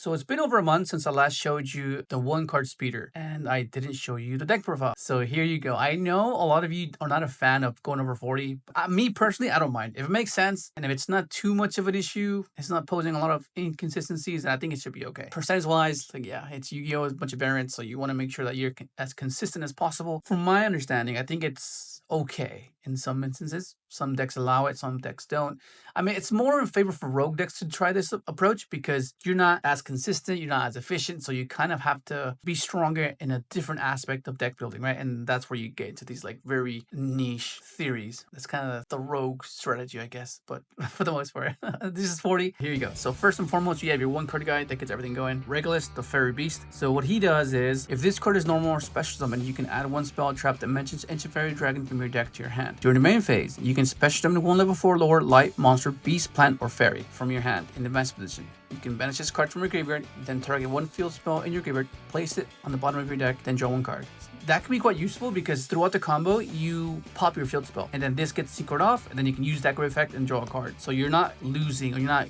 So it's been over a month since I last showed you the one card speeder and I didn't show you the deck profile. So here you go. I know a lot of you are not a fan of going over 40. Me personally, I don't mind. If it makes sense and if it's not too much of an issue, it's not posing a lot of inconsistencies, I think it should be okay. Percentage wise, like yeah, it's Yu-Gi-Oh! A bunch of variants, so you want to make sure that you're as consistent as possible. From my understanding, I think it's okay in some instances. Some decks allow it, some decks don't. I mean, it's more in favor for rogue decks to try this approach because you're not as consistent, you're not as efficient, so you kind of have to be stronger in a different aspect of deck building, right? And that's where you get into these like very niche theories. That's kind of the rogue strategy, I guess, but for the most part. This is 40. Here you go. So first and foremost, you have your one card guide that gets everything going. Regulus, the Fairy Beast. So what he does is, if this card is normal or special summon, you can add one spell trap that mentions Ancient Fairy Dragon from your deck to your hand. During the main phase, you can special summon one level 4 lower light monster, beast, plant, or fairy from your hand in advanced position. You can banish this card from your graveyard, then target one field spell in your graveyard, place it on the bottom of your deck, then draw one card. That can be quite useful because throughout the combo, you pop your field spell, and then this gets synchroned off, and then you can use that effect and draw a card. So you're not losing, or you're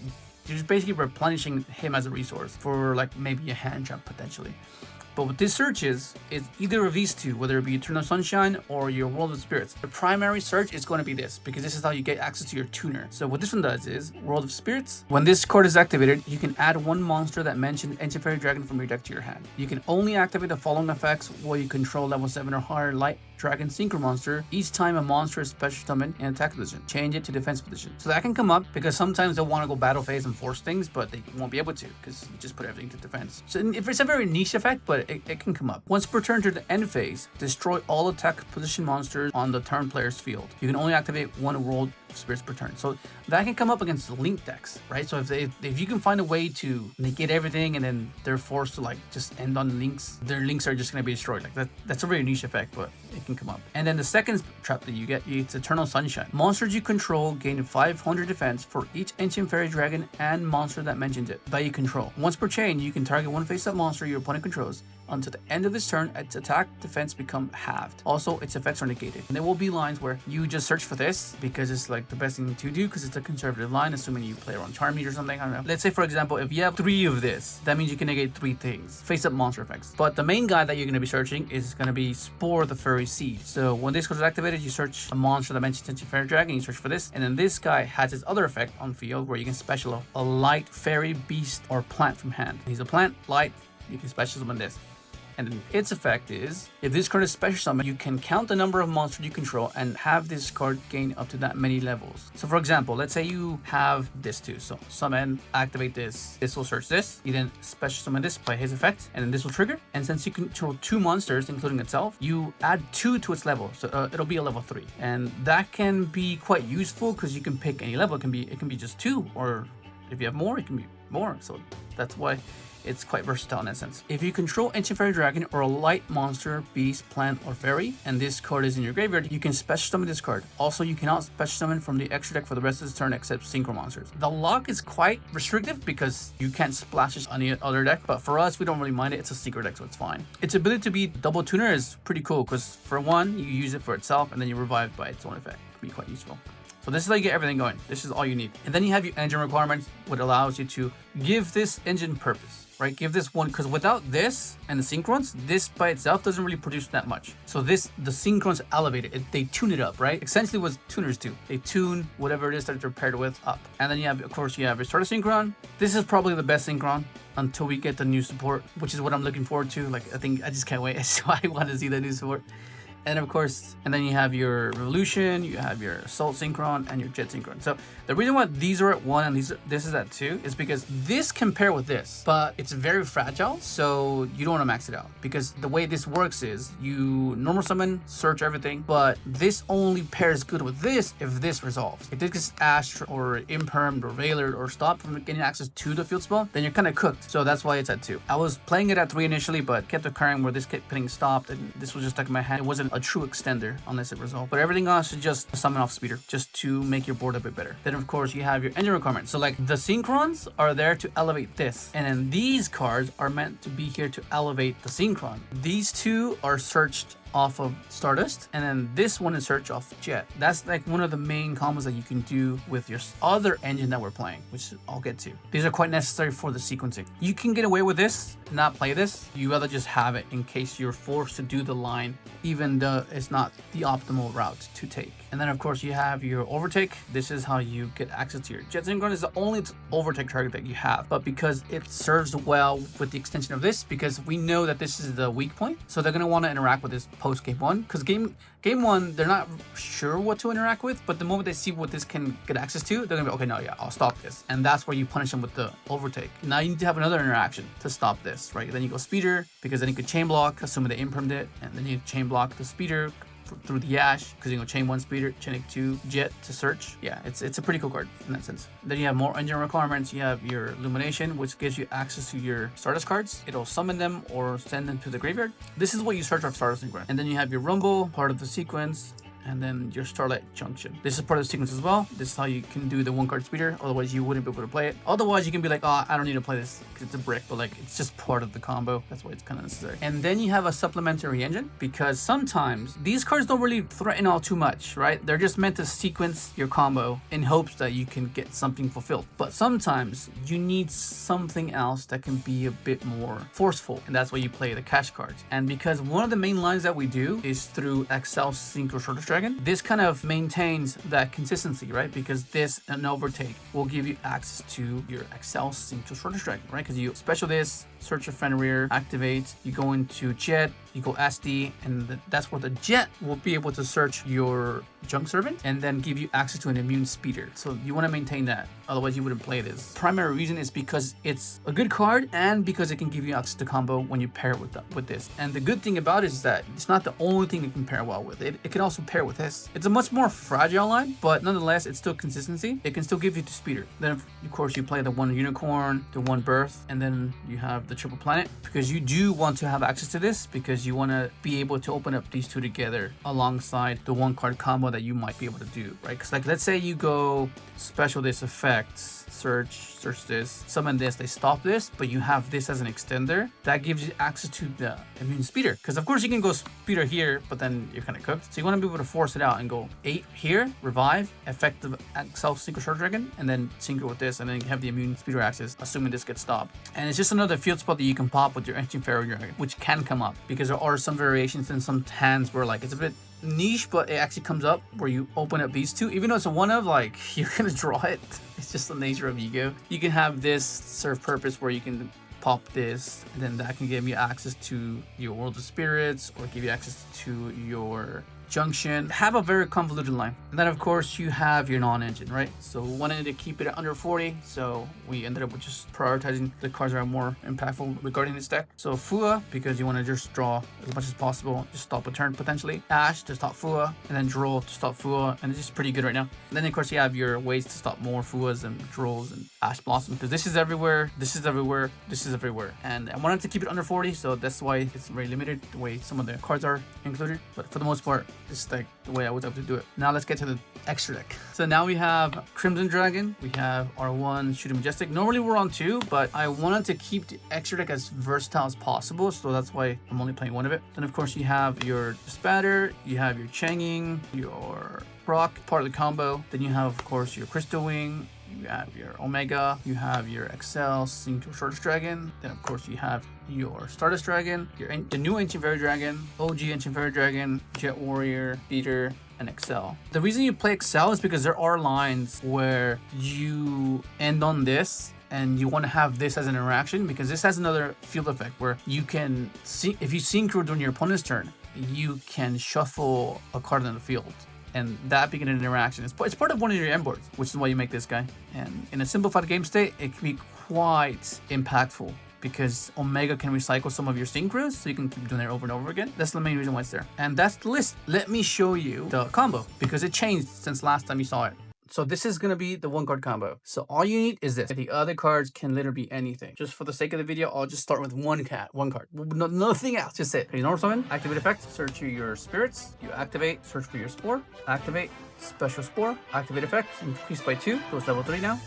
just basically replenishing him as a resource for like maybe a hand trap potentially. But what this search is either of these two, whether it be Eternal Sunshine or your World of Spirits. The primary search is going to be this, because this is how you get access to your tuner. So what this one does is, World of Spirits, when this card is activated, you can add one monster that mentions Ancient Fairy Dragon from your deck to your hand. You can only activate the following effects while you control level 7 or higher light dragon synchro monster each time a monster is special summoned in attack position. Change it to defense position. So that can come up because sometimes they'll want to go battle phase and force things, but they won't be able to because you just put everything to defense. So if it's a very niche effect, but it can come up. Once per turn to the end phase, destroy all attack position monsters on the turn player's field. You can only activate one World of Spirits per turn. So that can come up against link decks, right? So if you can find a way to negate everything and then they're forced to like just end on links, their links are just going to be destroyed. Like that's a very niche effect, but it can come up. And then the second trap that you get, it's Eternal Sunshine. Monsters you control gain 500 defense for each Ancient Fairy Dragon and monster that mentions it that you control. Once per chain, you can target one face-up monster your opponent controls. Until the end of this turn, its attack defense become halved. Also, its effects are negated. And there will be lines where you just search for this because it's like the best thing to do because it's a conservative line, assuming you play around Charm Meter or something. I don't know. Let's say, for example, if you have 3 of this, that means you can negate 3 things. Face-up monster effects. But the main guy that you're going to be searching is going to be Spore, the Fairy Seed. So when this card is activated, you search a monster that mentions Ancient Fairy Dragon, you search for this. And then this guy has his other effect on field where you can special a light fairy, beast, or plant from hand. He's a plant, light, you can special summon this. And then its effect is, if this card is special summoned, you can count the number of monsters you control and have this card gain up to that many levels. So for example, let's say you have this too. So summon, activate this. This will search this. You then special summon this by his effect, and then this will trigger. And since you control 2 monsters, including itself, you add 2 to its level. So it'll be a level 3. And that can be quite useful because you can pick any level. It can be just 2, or if you have more, it can be more. So that's why it's quite versatile in that sense. If you control Ancient Fairy Dragon or a light monster, beast, plant, or fairy, and this card is in your graveyard, you can special summon this card. Also, you cannot special summon from the extra deck for the rest of this turn except Synchro monsters. The lock is quite restrictive because you can't splash this on any other deck, but for us, we don't really mind it. It's a secret deck, so it's fine. Its ability to be double tuner is pretty cool because for one, you use it for itself and then you revive by its own effect. It can be quite useful. So this is how you get everything going. This is all you need. And then you have your engine requirements, what allows you to give this engine purpose, right? Give this one, because without this and the Synchrons, this by itself doesn't really produce that much. So the Synchrons elevate it. They tune it up, right? Essentially what tuners do. They tune whatever it is that they're paired with up. And then you have, of course, you have your starter Synchron. This is probably the best Synchron until we get the new support, which is what I'm looking forward to. Like, I just can't wait. So I want to see the new support. And of course, and then you have your Revolution, you have your Assault Synchron, and your Jet Synchron. So the reason why these are at 1 and this is at 2 is because this can pair with this, but it's very fragile, so you don't want to max it out. Because the way this works is you normal summon, search everything, but this only pairs good with this if this resolves. If this gets ashed or impermed or veilered or stopped from getting access to the field spell, then you're kind of cooked. So that's why it's at 2. I was playing it at 3 initially, but kept occurring where this kept getting stopped, and this was just stuck in my hand. It wasn't a true extender unless it resolved. But everything else is just a summon off speeder, just to make your board a bit better. Then of course you have your engine requirements. So like the Synchrons are there to elevate this, and then these cards are meant to be here to elevate the Synchron. These two are searched off of Stardust, and then this one is search off Jet. That's like one of the main combos that you can do with your other engine that we're playing, which I'll get to. These are quite necessary for the sequencing. You can get away with this, not play this. You rather just have it in case you're forced to do the line, even though it's not the optimal route to take. And then of course you have your overtake. This is how you get access to your Jet Synchron. Is the only overtake target that you have, but because it serves well with the extension of this, because we know that this is the weak point, so they're going to want to interact with this post game one, because game one they're not sure what to interact with, but the moment they see what this can get access to, they're gonna be okay, no, yeah, I'll stop this. And that's where you punish them with the overtake. Now you need to have another interaction to stop this, right? Then you go speeder, because then you could chain block, assuming they impermed it, and then you chain block the speeder through the Ash, because you go chain 1 speeder, chain 2 Jet to search. Yeah, it's a pretty cool card in that sense. Then you have more engine requirements. You have your illumination, which gives you access to your Stardust cards. It'll summon them or send them to the graveyard. This is what you search off Stardust Synchron. And then you have your rumble, part of the sequence, and then your Starlight Junction. This is part of the sequence as well. This is how you can do the 1-card speeder, otherwise you wouldn't be able to play it. Otherwise you can be like, oh, I don't need to play this because it's a brick, but like it's just part of the combo. That's why it's kind of necessary. And then you have a supplementary engine, because sometimes these cards don't really threaten all too much, right? They're just meant to sequence your combo in hopes that you can get something fulfilled. But sometimes you need something else that can be a bit more forceful, and that's why you play the cash cards. And because one of the main lines that we do is through Accel Synchro Shortest Dragon, this kind of maintains that consistency, right? Because this and overtake will give you access to your Accel Synchro Shortest Dragon, right? Because you special this, search your Fenrir, activate, you go into Jet, you go SD, and that's where the Jet will be able to search your Junk Servant and then give you access to an immune speeder. So you want to maintain that, otherwise you wouldn't play this. Primary reason is because it's a good card and because it can give you access to combo when you pair it with this. And the good thing about it is that it's not the only thing it can pair well with. It can also pair with this. It's a much more fragile line, but nonetheless, it's still consistency. It can still give you the speeder. Then of course you play the 1 unicorn, the 1 birth, and then you have the triple planet, because you do want to have access to this, because you want to be able to open up these two together alongside the 1-card combo that you might be able to do, right? Because like, let's say you go special this effects, search this, summon this, they stop this, but you have this as an extender that gives you access to the immune speeder. Because of course you can go speeder here, but then you're kind of cooked. So you want to be able to force it out and go 8 here, revive, effective Accel Synchro Short Dragon, and then synchro with this, and then you have the immune speeder access, assuming this gets stopped. And it's just another field spot that you can pop with your Ancient Pharaoh Dragon, which can come up, because there are some variations in some hands where like it's a bit niche, but it actually comes up where you open up these two, even though it's a one of, like, you're gonna draw it. It's just the nature of Yugioh. You can have this serve purpose where you can pop this, and then that can give you access to your World of Spirits or give you access to your Junction. Have a very convoluted line. And then of course you have your non-engine, right? So we wanted to keep it at under 40, so we ended up with just prioritizing the cards that are more impactful regarding this deck. So Fua, because you want to just draw as much as possible, just stop a turn potentially. Ash to stop Fua, and then Droll to stop Fua, and it's just pretty good right now. And then of course you have your ways to stop more Fuas and Drolls and Ash Blossom, because this is everywhere, this is everywhere, this is everywhere. And I wanted to keep it under 40, so that's why it's very limited the way some of the cards are included. But for the most part, this is like the way I was able to do it. Now let's get to the extra deck. So now we have Crimson Dragon, we have our 1 Shooting Majestic. Normally we're on 2, but I wanted to keep the extra deck as versatile as possible, so that's why I'm only playing 1 of it. Then of course you have your Spatter, you have your Changing, your Brock, part of the combo. Then you have of course your Crystal Wing, you have your Omega, you have your Accel Synchro Shortest Dragon, then of course you have your Stardust Dragon, the new Ancient Fairy Dragon, OG Ancient Fairy Dragon, Jet Warrior, Beater, and Accel. The reason you play Accel is because there are lines where you end on this and you want to have this as an interaction, because this has another field effect where you can see, if you synchro during your opponent's turn, you can shuffle a card on the field. And that being an interaction, it's part of one of your end boards, which is why you make this guy. And in a simplified game state, it can be quite impactful, because Omega can recycle some of your synchros, so you can keep doing it over and over again. That's the main reason why it's there. And that's the list. Let me show you the combo, because it changed since last time you saw it. So this is going to be the 1-card combo. So all you need is this. The other cards can literally be anything. Just for the sake of the video, I'll just start with one card. No, nothing else, just it. You know what I'm saying? Activate effect, search your spirits. You activate, search for your Spore. Activate, special Spore. Activate effect, increase by 2. So it's level 3 now.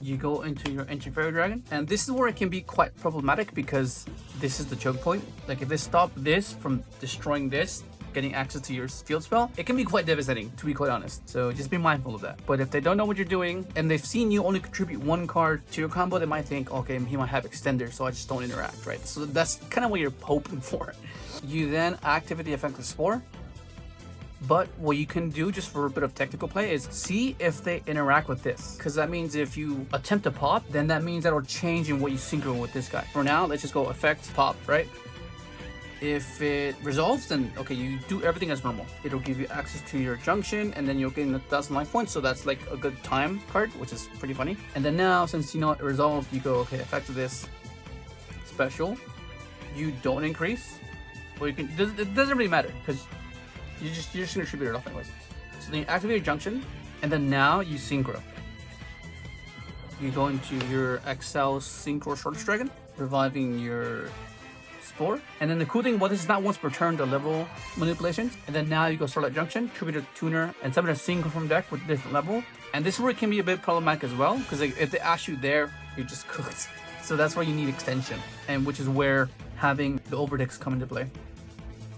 you go into your Ancient Fairy Dragon, and this is where it can be quite problematic because this is the choke point. Like if they stop this from destroying this, getting access to your field spell, it can be quite devastating, to be quite honest. So just be mindful of that. But if they don't know what you're doing and they've seen you only contribute one card to your combo, they might think, okay, he might have extender, so I just don't interact, right? So that's kind of what you're hoping for. You then activate the effect of Spore. But what you can do just for a bit of technical play is see if they interact with this. Because that means if you attempt to pop, then that means that'll change in what you synchro with this guy. For now, let's just go effect, pop, right? If it resolves, then okay, you do everything as normal. It'll give you access to your junction, and then you'll gain 1,000 life points. So that's like a good time card, which is pretty funny. And then now, since you know it resolved, you go, okay, effect of this special. You don't increase. Well, you can, it doesn't really matter because you're just gonna tribute it off anyways. So then you activate your junction, and then now you synchro. You go into your Accel Synchro Shortest Dragon, reviving your Spore. And then the cool thing about this is not once per turn the level manipulations. And then now you go Starlight Junction, tribute a tuner, and summon a Synchro from deck with different level. And this is where it can be a bit problematic as well, because like, if they ask you there, you're just cooked. So that's why you need extension, and which is where having the overtakes come into play.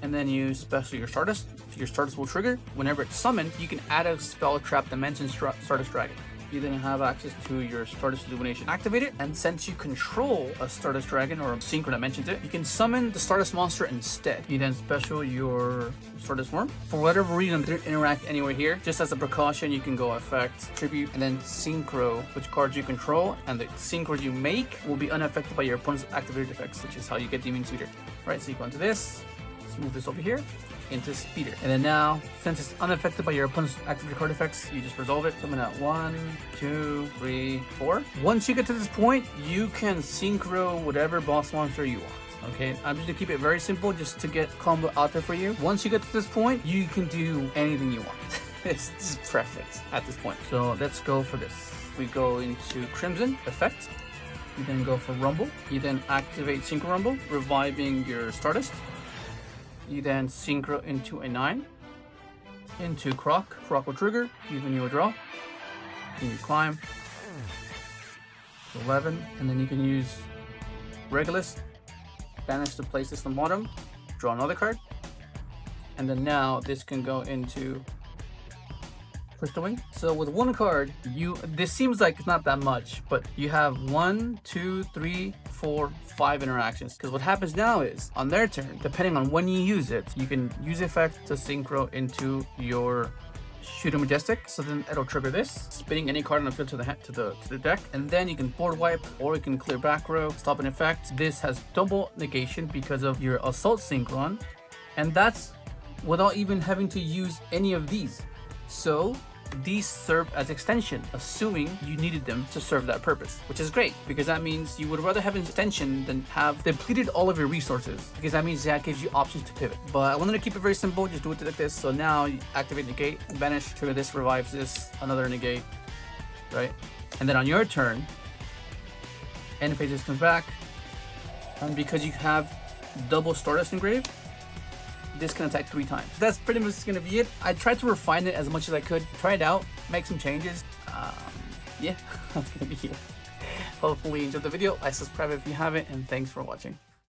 And then you special your Stardust. Your Stardust will trigger. Whenever it's summoned, you can add a spell trap dimension Stardust Dragon. You then have access to your Stardust Illumination activated, and since you control a Stardust Dragon or a Synchro that mentions it, you can summon the Stardust monster instead. You then special your Stardust Worm. For whatever reason, they don't interact anywhere here. Just as a precaution, you can go effect, tribute, and then synchro which cards you control, and the synchro you make will be unaffected by your opponent's activated effects, which is how you get Demon Suitor. Right, so you go into this, let's move this over here, into Speeder. And then now, since it's unaffected by your opponent's activated card effects, you just resolve it. Summon out 1, 2, 3, 4. Once you get to this point, you can synchro whatever boss monster you want. Okay, I'm just gonna keep it very simple just to get combo out there for you. Once you get to this point, you can do anything you want. It's just perfect at this point. So let's go for this. We go into Crimson effect. You then go for Rumble. You then activate Synchro Rumble, reviving your Stardust. You then synchro into a 9, into Croc. Croc will trigger, giving you a draw. Then you climb to 11, and then you can use Regulus, banish the play system bottom, draw another card, and then now this can go into Crystal Wing. So with one card, this seems like it's not that much, but you have 1, 2, 3, 4, 5 interactions. Because what happens now is, on their turn, depending on when you use it, you can use effect to synchro into your Shooter Majestic. So then it'll trigger this, spinning any card on the field to the deck, and then you can board wipe, or you can clear back row, stop an effect. This has double negation because of your Assault Synchron, and that's without even having to use any of these. So these serve as extension, assuming you needed them to serve that purpose, which is great because that means you would rather have an extension than have depleted all of your resources, because that means that gives you options to pivot. But I wanted to keep it very simple, just do it like this. So now you activate negate, banish, trigger this, revives this, another negate, right? And then on your turn, end phases comes back, and because you have double Stardust engraved, this can attack 3 times. That's pretty much gonna be it. I tried to refine it as much as I could, try it out, make some changes. Yeah, that's gonna be it. Hopefully you enjoyed the video. Like, subscribe if you haven't, and thanks for watching.